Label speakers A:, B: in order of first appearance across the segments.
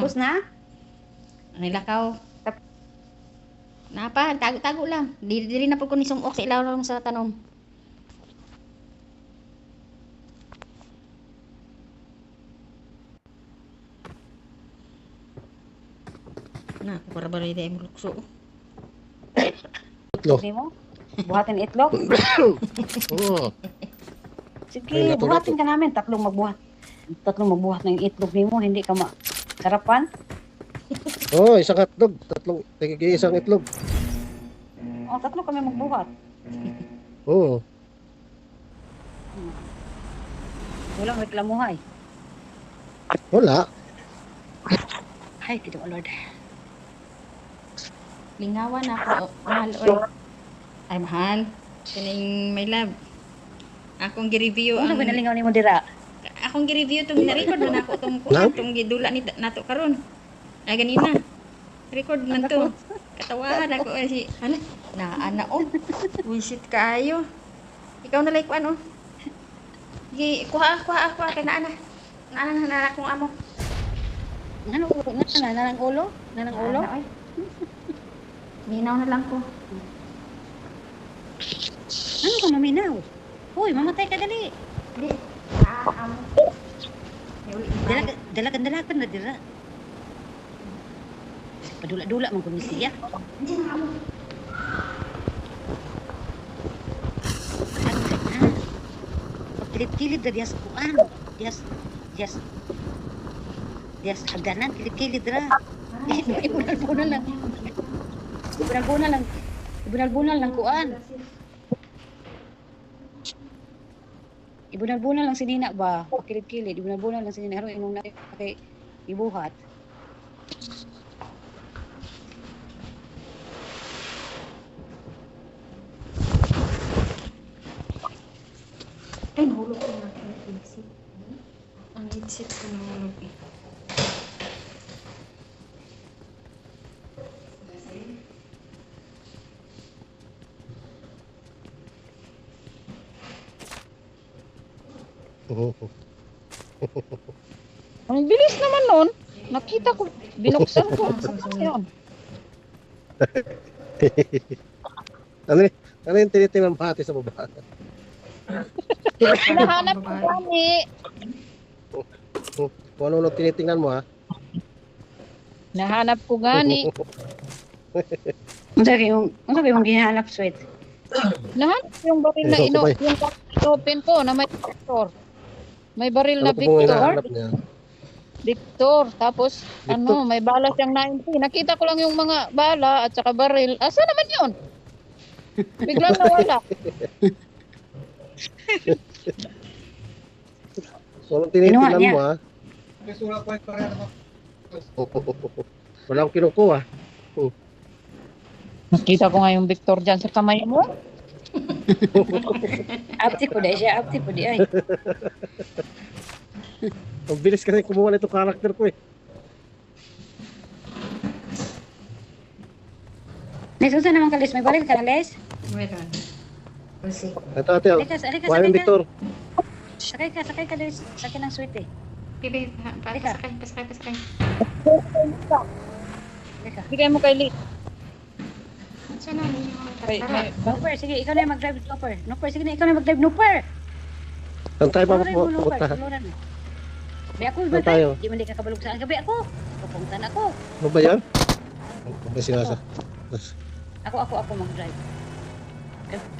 A: Tapos na?
B: Nilakaw. Napa, tago-tago lang. Diri na po ko ni sumok sa ilaw lang sa tanom. Na, para ba rin tayo lukso.
C: Itlog.
A: Hindi mo? Buhatin itlog?
C: Oo.
A: Sige,
C: Ay, nato,
A: buhatin ka namin. Tatlong magbuhat ng itlog ni mo. Hindi ka sarapan?
C: Oo, isang hotdog. Tatlong, isang itlog.
A: O, tatlo kami magbuhat.
C: Oo.
A: Walang reklamuhay.
C: Wala.
A: Ay, kito Lord.
B: Lingawan ako. Mahal, oy. Ay, mahal. Kaning my love. Akong gi-review
A: Ano
B: ang...
A: ba nalingaw ni mo dira?
B: Akong gi-review itong na-record na ako itong kuhan, itong gidula ni nato karon. Ay, ganina. Record man to. Katawahan ako. Ay, si, ano? Naana, oh. Bullshit kayo. Ikaw na like, ano? Kuha. Kaya naana. Naana akong amo.
A: Nanang ulo? Nanang ulo?
B: Naana, oy. Minaw na lang ko.
A: Ano ka maminaw? Hoy, mamatay ka dali.
B: Di. Amo.
A: Dalakan na dira. Padula-dula mong kumisiya.
B: Diyan na amo.
A: Ano ka na? Pagkilid-kilid na diyas kuan. Diyas hagdanan, kilid-kilid ra. Ibunal-bunal lang. Ibunal-bunal lang kuan. Ibunal-bunal lang si Nina ba? Pakilid-kilid. Ibunal-bunal lang si Nina. Haro, imong nakay ibuhat.
B: Ay, nahulog ko na ang headset. Ang headset ko nahulog eh.
D: Ang bilis naman nun. Nakita ko, binuksan ko. Yun.
C: Ano yung tinitingnan pati sa baba?
D: Hinahanap ko kami.
C: Kung ano tinitingnan mo, ha?
D: Nahanap ko gani.
A: Ano sabi mong ginahanap, sweet?
D: Nahanap ko yung baril na yung open ko na may Victor. May baril na
C: Ano po mong
D: Victor.
C: hinahanap niya?
D: Victor. Tapos,
C: Victor.
D: may bala siyang 90. Nakita ko lang yung mga bala at saka baril. Asa naman yun? Biglang nawala.
C: So, anong tinitingnan
A: niya?
C: mo, ha? Wala akong kinukuha.
D: Nakita ko nga yung Victor dyan sa kamay mo.
A: Apti po di siya. Apti po di ay.
C: Ang bilis kasi kumuha na itong karakter ko, eh.
A: Les, unsa naman ka, Les? May baril ka na, Les?
B: Meron. We'll see.
C: Ito, ate, oh.
A: Halika,
C: Kuha yung Victor.
A: Sakay ka, Les. Sakay ng sweet, eh.
B: Pibi,
A: Halika.
B: pasakay.
A: Halika.
D: Bigay mo kay Lee.
B: Saan na ninyo?
D: May
A: Nopper, sige, ikaw na yung mag-drive, Nopper. Nopper, sige na, ikaw na yung mag-drive, Nopper.
C: Saan tayo
A: Nopper,
C: pupunta?
A: tuluran na. Be ako,
C: Saan tayo?
A: Di man di ka kabalog saan. Gabi ako. Pupunta na ako.
C: Ano ba yan? Ano ba sinasa?
A: Ako mag-drive.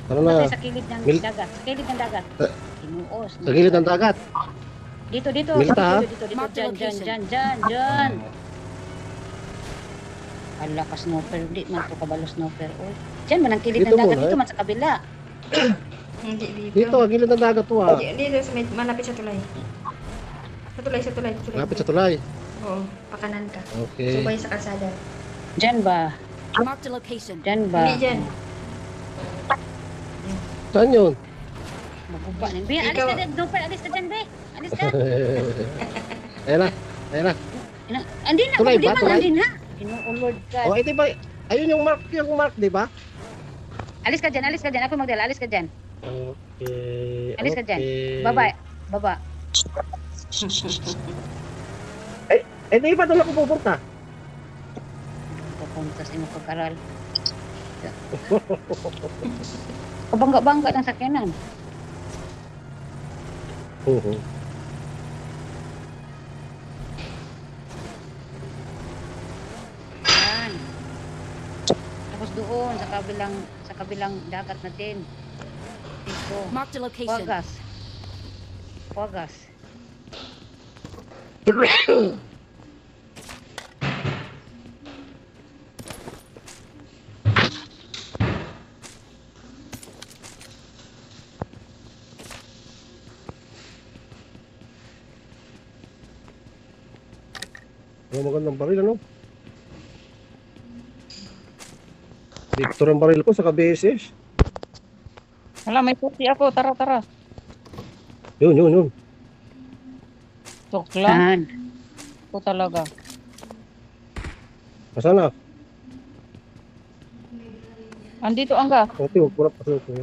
C: Ano na?
A: Sa kilid ng dagat. Sa kilid ng dagat. Inuos.
C: Sa gilid ng dagat.
A: Dito.
C: Milita, ha?
A: Dito. Dyan. Ala ka snowper. Di man to kabalo snowper. Oy. Diyan man ang kilid
C: Dito
A: ng dagat.
C: muna,
A: Dito
C: eh.
A: man sa kabila.
B: Hindi dito.
C: Dito, ang gilid ng dagat to, ha?
B: Dito sa malapit sa tulay. Sa tulay.
C: Lapit sa tulay.
B: Oo, pakanan ka.
C: Okay.
B: Subay sa kalsada.
A: Diyan ba?
E: Marked a location.
A: Diyan ba?
B: Hindi dyan.
C: Saan yun?
A: Maguba na. Be, alis
B: Ikaw-
A: ka dyan. Snowper, alis ka dyan, be. Alis ka.
C: Ayan na.
A: Andi na.
C: Tulay
A: Di
C: ba?
A: man
C: Tulay?
A: andin ha. Lord God.
C: Oh, ito ba? Ayun yung mark, di ba?
A: Alis ka dyan. Ako magdala. Alis ka dyan.
C: Okay.
A: Alis ka dyan.
C: okay.
A: Baba.
C: Eh, di ba doon ako pupunta?
A: Pupunta sa inyong pag-aral. Kabangga-bangga ng sakyanan.
C: Oo.
A: Yan. Tapos doon sa kabilang dagat natin. Dito.
E: Marked a location.
A: Wagas. Wagas.
C: Ang magandang baril, ano? Victor ang baril ko sa KBSS.
D: Wala, may puti ako. Tara, tara.
C: Yun.
D: Joke lang.
A: Yan.
D: Ako talaga.
C: Masana?
D: Andito ang ga.
C: Okay, huwag ko na pasok ko.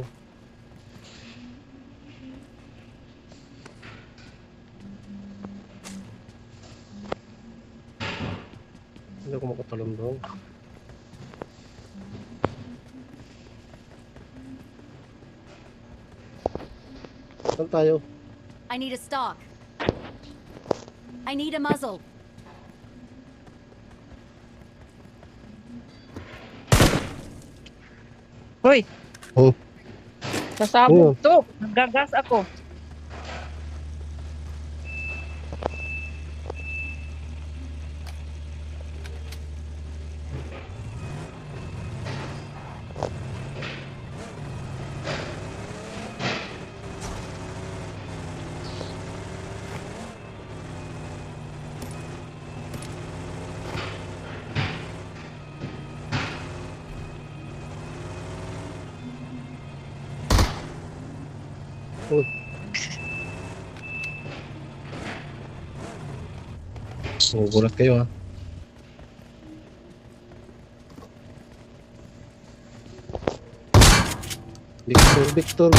C: Hindi ako makatalon doon. Saan tayo?
E: I need a stock. I need a muzzle.
D: Hoy,
C: Oh,
D: sasabog to. Nagagas ako.
C: gugulat kayo ha. Victor.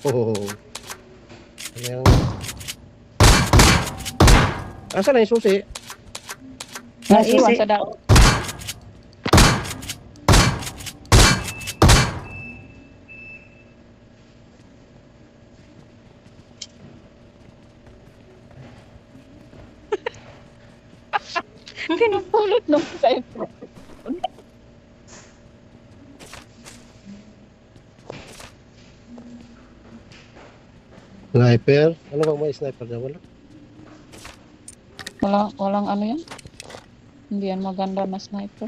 C: Oh. Ano yung... Asa na yung susi?
D: Naiwan sa dagat. Pinupulot nung cellphone.
C: Sniper? Ano bang may sniper dyan? Wala.
D: Walang ano yan? Hindi yan maganda na sniper.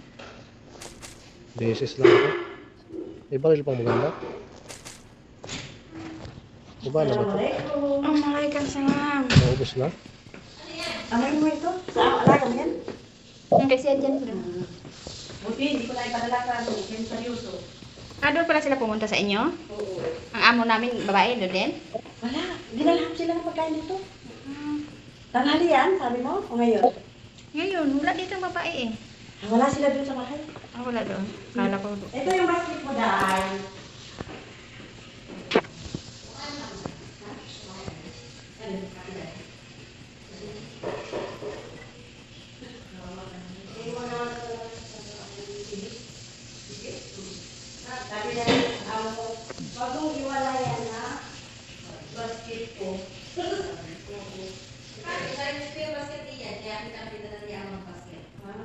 C: Beses lang ako. May baril pang maganda. Diba na ba ito?
B: Alaikum salam.
C: Naubos na?
B: Kasi yan bro.
A: Buti, hindi ko na ipadala ka. Yan seryoso.
B: Doon pala sila pumunta sa inyo? Oo. Ang amo namin, babae, doon din?
F: Wala, dinalhan sila ng pagkain dito. Tanghali yan, sabi mo? O ngayon?
B: Ngayon, wala dito ang babae eh.
F: Wala sila doon sa bahay.
B: Wala doon. Kala ko doon.
F: Ito yung basket mo dahil. Sabi na amo ko, wag mong iwalayan na basket ko.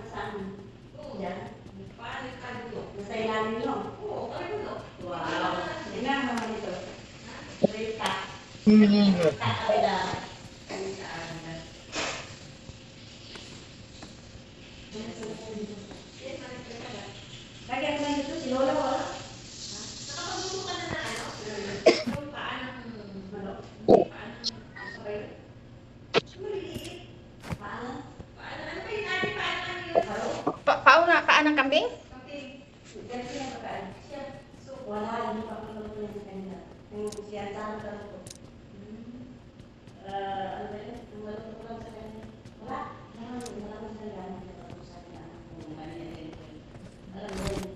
F: Saan? Diyan? Nasa ilalim nyo? Oo, wow. Tingnan mo naman ito. Rita. Kabila. Lagyan mo dito si Lola wala?
B: Paan ng kambing?
F: Wala, hindi pa ako naman sa kanila. Yung siya saan ka ko. Ano ba yun? Ang maluto ko lang sa kanila. Wala. Wala ko sila gano'n. Hindi pa ako sa kanila. Kung ano yan. Alam mo yun.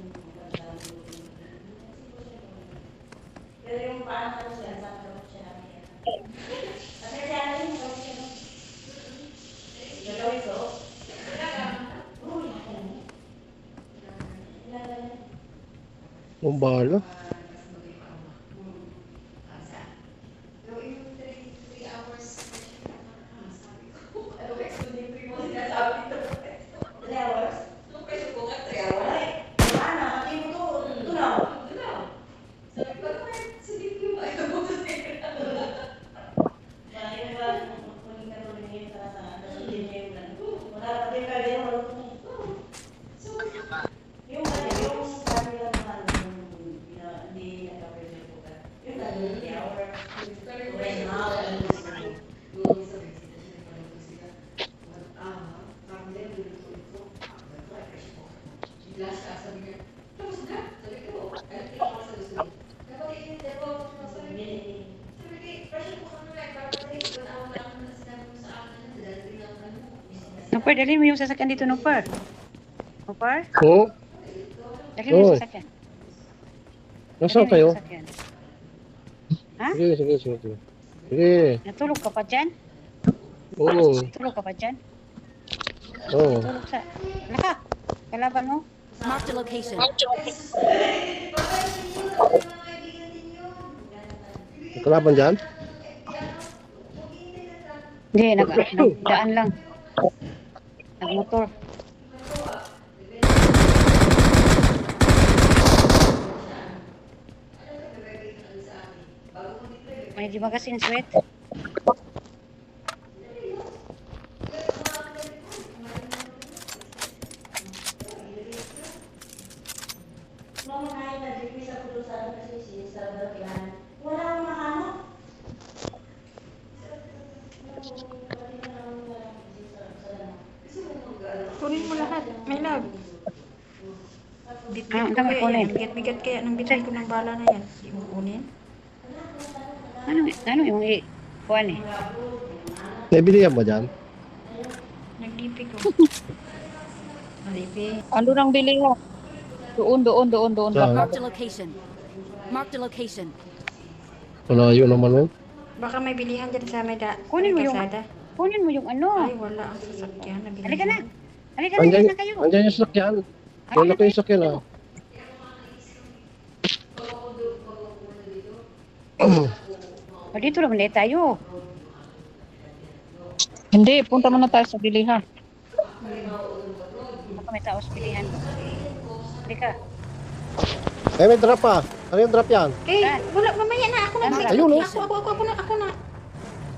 F: Pero yung parang ano siya, saan ka ko siya nakikita. Kasi siya rin,
C: Ang bahala.
A: Nupar, dali mo yung sasakyan dito, Nupar. Nupar,
C: Oo.
A: dali mo yung
C: Oy.
A: sasakyan.
C: Nasaan
A: Dali mo
C: kayo?
A: yung sasakyan. Ha?
C: Sige, sige, sige. Sige.
A: Natulog ka pa dyan?
C: Oo.
A: Natulog ka pa dyan?
C: Oo.
A: Natulog sa... Laka! Kalaban mo?
E: Marked a location.
C: May kalaban dyan?
A: Hindi, nagdaan lang. Nagmotor. May di magasin sweat?
B: Kunin mo lahat, my love. Bitbit
A: Ah,
B: ko
A: ang dami
B: kaya
A: kunin.
B: yan. Bigat-bigat kaya ng bitbit ko ng bala na yan. Di mo kunin.
A: Ano yung kuhan eh?
C: Naibilihan mo dyan?
B: Nagdipi ko. Nagdipi.
D: Ando nang bili mo. Doon.
C: Saan?
E: Marked a location. Marked a location.
C: Malayo naman oh.
B: Baka may bilihan dyan sa may
A: Kunin mo yung...
B: kalsada.
A: Kunin mo yung ano.
B: Ay, wala ang sasakyan. Nabilihan.
A: Halika na. Halika na,
C: Andyan,
A: halika na kayo.
C: andyan yung sakyan. Wala ko yung sakyan ah.
A: O, dito naman ulit tayo.
D: Hindi, punta muna tayo sa bilihan.
A: Baka may tao sa pilihan. Halika.
C: Eh, may drop ah. Ano yung drop yan?
B: Eh, wala, mamaya na. Ako na.
A: Ano?
B: Sige,
C: Ayun, oh.
B: Ako na.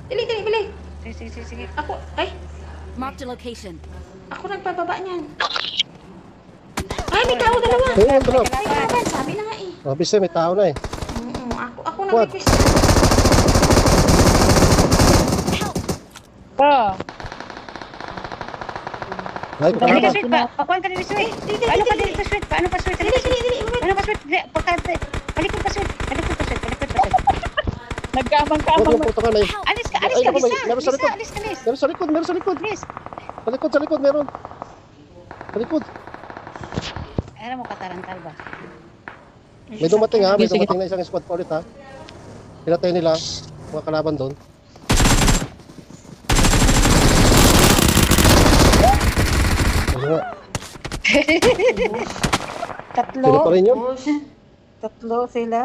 B: Dili, bili.
A: Sige.
B: Ako, ay,
E: Marked a location.
B: ako nagpababa niyan. Ay, may tao dalawa.
C: Ayun yung drop.
B: May kalaban, sabi na nga eh.
C: Mabis may tao na eh.
B: Ako
C: What?
B: nag-request.
D: Pa,
C: Ay,
A: Halika,
C: kalaban.
A: sweet ba? Pakuhan ka dito, sweet. Paano ka dito, sweet? Paano pa, sweet? Halika, sweet. Paano pa, sweet? Halikot pa, sweet. Halikot pa, sweet.
D: nagkamang-kamang.
C: Huwag yung puto ka na eh.
A: Alis ka,
C: Ay, naku,
A: Lisa.
C: meron sa likod.
A: Alis ka, Liz.
C: Meron sa likod,
A: Liz.
C: Sa likod, meron. Sa likod.
A: Alam mo, katarantal ba?
C: May dumating ha, may
D: Sige, sige.
C: dumating na isang squad pa ulit ha. Pinatay nila, mga kalaban doon. Ano nga,
A: Tatlo.
C: sino pa rin yun?
B: Boss.
A: Tatlo sila.